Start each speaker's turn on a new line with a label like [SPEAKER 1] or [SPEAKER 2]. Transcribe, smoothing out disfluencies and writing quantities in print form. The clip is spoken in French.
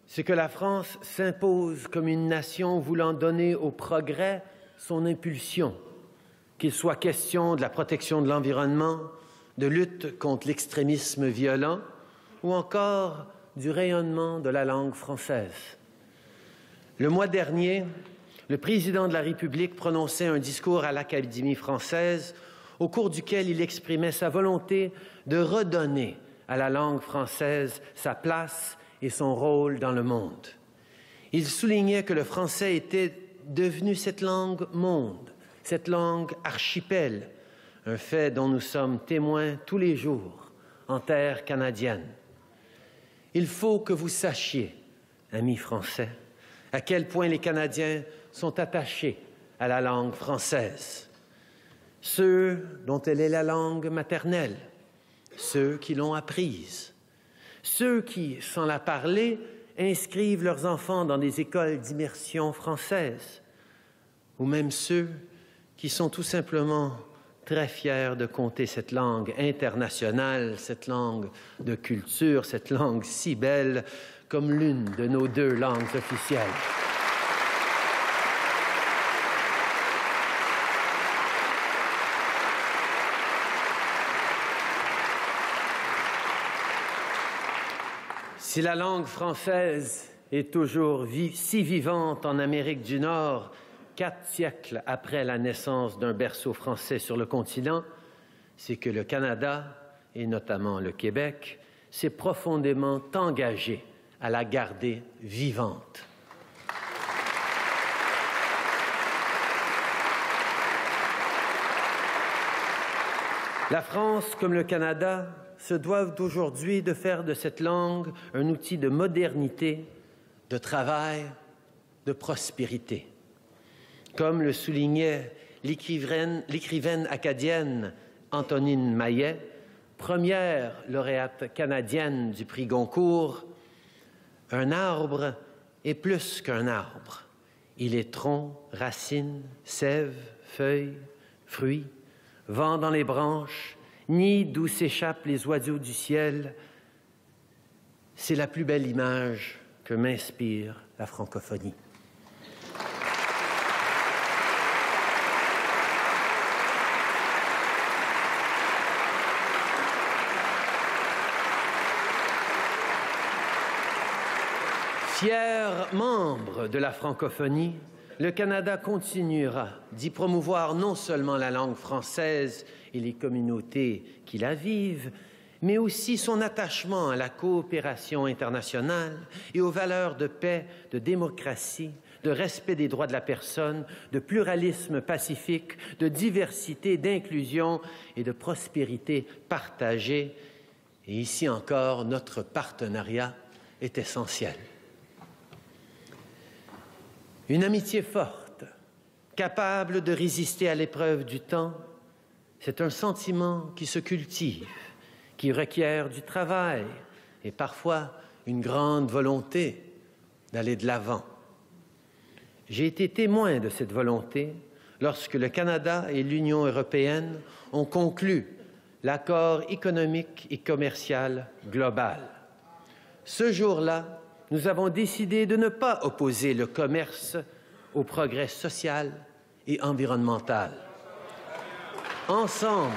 [SPEAKER 1] c'est que la France s'impose comme une nation voulant donner au progrès son impulsion, qu'il soit question de la protection de l'environnement, de lutte contre l'extrémisme violent ou encore du rayonnement de la langue française. Le mois dernier, le président de la République prononçait un discours à l'Académie française au cours duquel il exprimait sa volonté de redonner à la langue française sa place et son rôle dans le monde. Il soulignait que le français était devenu cette langue monde, cette langue archipel, un fait dont nous sommes témoins tous les jours en terre canadienne. Il faut que vous sachiez, amis français, à quel point les Canadiens sont attachés à la langue française. Ceux dont elle est la langue maternelle, ceux qui l'ont apprise, ceux qui, sans la parler, inscrivent leurs enfants dans des écoles d'immersion française, ou même ceux qui sont tout simplement très fiers de compter cette langue internationale, cette langue de culture, cette langue si belle comme l'une de nos 2 langues officielles. Si la langue française est toujours si vivante en Amérique du Nord, 4 siècles après la naissance d'un berceau français sur le continent, c'est que le Canada, et notamment le Québec, s'est profondément engagé à la garder vivante. La France, comme le Canada, se doivent aujourd'hui de faire de cette langue un outil de modernité, de travail, de prospérité. Comme le soulignait l'écrivaine acadienne Antonine Maillet, première lauréate canadienne du prix Goncourt, « Un arbre est plus qu'un arbre. Il est tronc, racines, sève, feuilles, fruits, vent dans les branches, nid d'où s'échappent les oiseaux du ciel. C'est la plus belle image que m'inspire la francophonie. » Fier membre de la francophonie, le Canada continuera d'y promouvoir non seulement la langue française et les communautés qui la vivent, mais aussi son attachement à la coopération internationale et aux valeurs de paix, de démocratie, de respect des droits de la personne, de pluralisme pacifique, de diversité, d'inclusion et de prospérité partagée. Et ici encore, notre partenariat est essentiel. Une amitié forte, capable de résister à l'épreuve du temps, c'est un sentiment qui se cultive, qui requiert du travail et parfois une grande volonté d'aller de l'avant. J'ai été témoin de cette volonté lorsque le Canada et l'Union européenne ont conclu l'accord économique et commercial global. Ce jour-là, nous avons décidé de ne pas opposer le commerce au progrès social et environnemental. Ensemble,